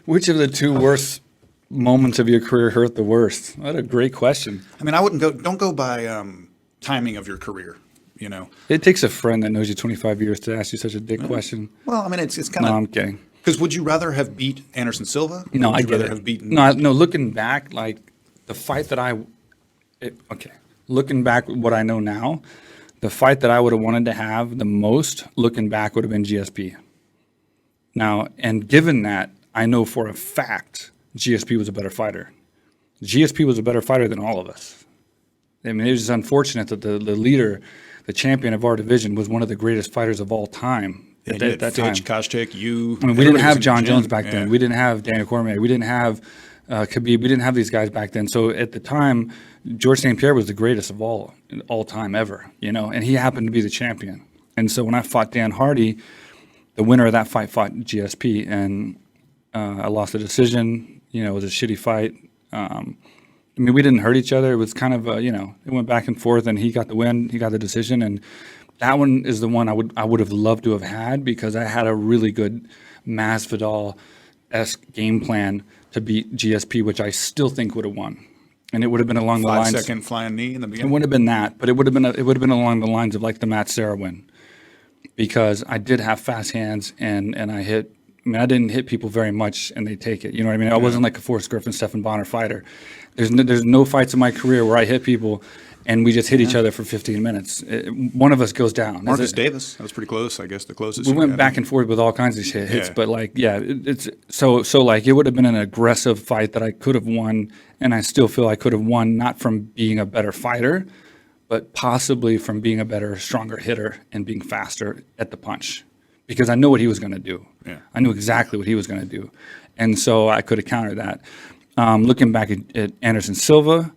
Which of the two worst moments of your career hurt the worst? What a great question. I mean, don't go by timing of your career, you know. It takes a friend that knows you 25 years to ask you such a dick question. Well, I mean, it's kind of. No, I'm kidding. Because would you rather have beat Anderson Silva? No, I get it. Have beaten... No, looking back, like the fight that looking back what I know now, the fight that I would have wanted to have the most, looking back, would have been GSP. Now, and given that, I know for a fact GSP was a better fighter. GSP was a better fighter than all of us. I mean, it was just unfortunate that the leader, the champion of our division, was one of the greatest fighters of all time. At that time. Koscheck, you. I mean, we didn't have John Jones back then. We didn't have Daniel Cormier. We didn't have Khabib. We didn't have these guys back then. So at the time, George St. Pierre was the greatest of all time ever, you know, and he happened to be the champion. And so when I fought Dan Hardy, the winner of that fight fought GSP, and I lost the decision. You know, it was a shitty fight. I mean, we didn't hurt each other. It was kind of, it went back and forth, and he got the win. He got the decision, and that one is the one I would have loved to have had, because I had a really good Masvidal-esque game plan to beat GSP, which I still think would have won, and it would have been along the lines. 5-second flying knee in the beginning. It would have been that, but it would have been along the lines of like the Matt Serra win, because I did have fast hands and I hit. I mean, I didn't hit people very much, and they take it. You know what I mean? I wasn't like a Forrest Griffin, Stephan Bonner fighter. There's no fights in my career where I hit people and we just hit each other for 15 minutes. One of us goes down. Marcus Davis, that was pretty close, I guess, the closest. We went back and forth with all kinds of hits, but like, it's so like it would have been an aggressive fight that I could have won, and I still feel I could have won, not from being a better fighter, but possibly from being a better, stronger hitter and being faster at the punch, because I know what he was going to do. Yeah. I knew exactly what he was going to do, and so I could have countered that. Looking back at Anderson Silva,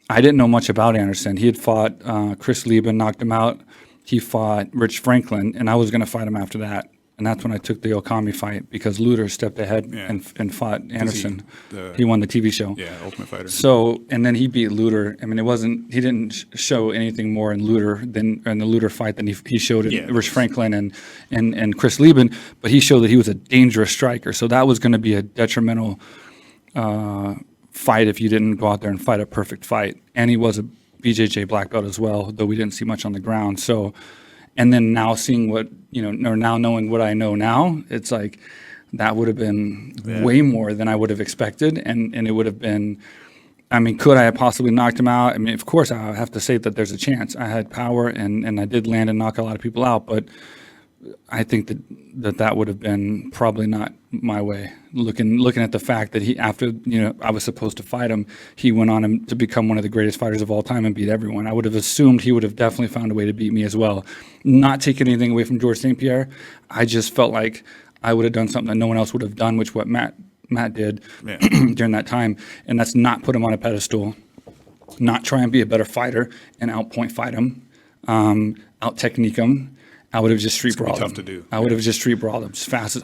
I didn't know much about Anderson. He had fought Chris Lieben, knocked him out. He fought Rich Franklin, and I was going to fight him after that. And that's when I took the Okami fight, because Luter stepped ahead and fought Anderson. He won the TV show. Yeah, Ultimate Fighter. So, and then he beat Luter. I mean, he didn't show anything more in Luter in the Luter fight than he showed in Rich Franklin and Chris Lieben, but he showed that he was a dangerous striker. So that was going to be a detrimental fight if you didn't go out there and fight a perfect fight. And he was a BJJ black belt as well, though we didn't see much on the ground. So, and then now seeing what, or now knowing what I know now, it's like that would have been way more than I would have expected. And it would have been, I mean, could I have possibly knocked him out? I mean, of course, I have to say that there's a chance. I had power and I did land and knock a lot of people out, but I think that would have been probably not my way. Looking at the fact that after I was supposed to fight him, he went on to become one of the greatest fighters of all time and beat everyone. I would have assumed he would have definitely found a way to beat me as well. Not taking anything away from George St. Pierre, I just felt like I would have done something that no one else would have done, which what Matt did during that time, and that's not put him on a pedestal, not try and be a better fighter and outpoint fight him, out technique him. I would have just street brawled him. Tough to do. I would have just street brawled him, just fast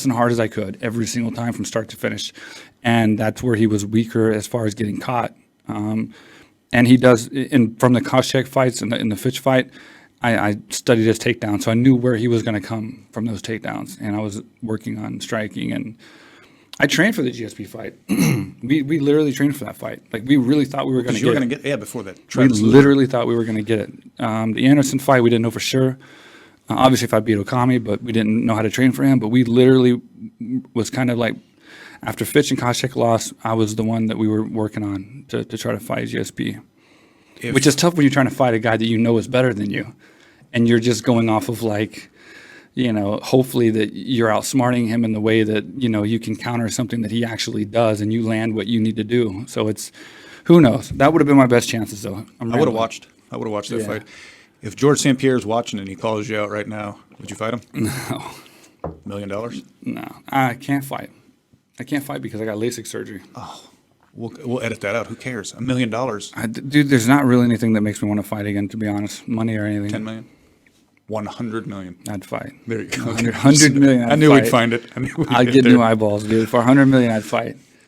and hard as I could, every single time from start to finish. And that's where he was weaker as far as getting caught. And he does, from the Koscheck fights and in the Fitch fight, I studied his takedown, so I knew where he was going to come from those takedowns. And I was working on striking, and I trained for the GSP fight. we literally trained for that fight. Like, we really thought we were going to get it. Before that. We literally thought we were going to get it. The Anderson fight, we didn't know for sure. Obviously, if I beat Okami, but we didn't know how to train for him. But we literally was kind of like, after Fitch and Koscheck lost, I was the one that we were working on to try to fight GSP. Which is tough when you're trying to fight a guy that you know is better than you. And you're just going off of like, hopefully that you're outsmarting him in the way that, you can counter something that he actually does and you land what you need to do. So who knows? That would have been my best chances, though. I would have watched that fight. If George St. Pierre is watching and he calls you out right now, would you fight him? No. $1 million? No, I can't fight. I can't fight because I got LASIK surgery. Oh, we'll edit that out. Who cares? $1 million. Dude, there's not really anything that makes me want to fight again, to be honest. Money or anything. 10 million? 100 million. I'd fight. There you go. 100 million. I knew we'd find it. I'd get new eyeballs, dude. For 100 million, I'd fight.